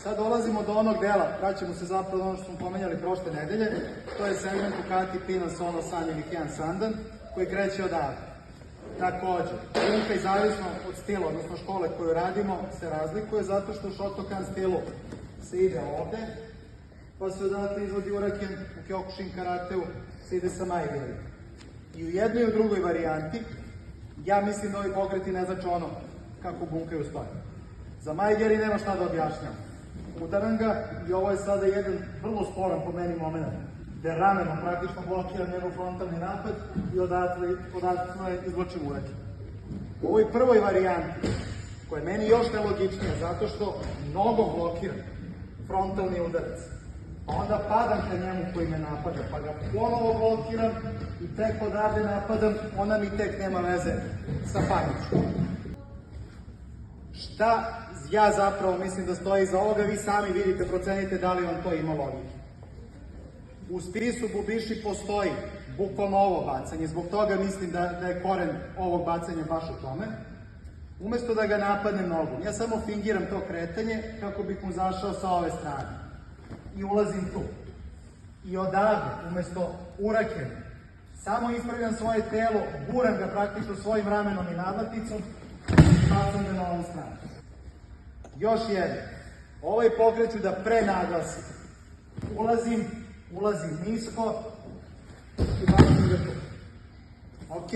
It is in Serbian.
Sad dolazimo do onog dela, vraćamo se zapravo ono što smo pomenjali prošle nedelje, to je segment Ducati Pina Sono San ili Kian Sandan, koji kreće odavde. Takođe, bunka i zavisno od stila, odnosno škole koju radimo, se razlikuje zato što u Shotokan stilu se ide ovde, pa se odatle izvodi uraken, u Kyokushin karateu se ide sa maigeri. I u jednoj i u drugoj varijanti, ja mislim da ovi pokreti ne znači ono kako bunkaju stoje. Za maigeri nema šta da objašnjam. Udaram ga i ovo je sada jedan vrlo sporan po meni moment, gde ramenom praktično blokira njegov frontalni napad i odatle izvlačim uraken. U ovoj prvoj varijanti, koja je meni još nelogičnija, zato što mnogo blokira frontalni udarac, pa onda padam ka njemu koji me napada, pa ga ponovo blokiram i tek odavde napadam, ona mi tek nema veze sa paničkom. Šta ja zapravo mislim da stoji iza ovoga, vi sami vidite, procenite da li vam to ima logike. U spisu Bubiši postoji bukvalno ovo bacanje, zbog toga mislim da je koren ovog bacanja baš u tome. Umesto da ga napadnem nogom, ja samo fingiram to kretanje kako bih mu zašao sa ove strane. I ulazim tu. I odavde, umesto urakena, samo ispravljam svoje telo, guram ga praktično svojim ramenom i nadlaticom i bacam ga na ovu stranu. Još jedno, ovaj pokret ću da prenaglasim. Ulazim nisko i bacim ga tu. Ok.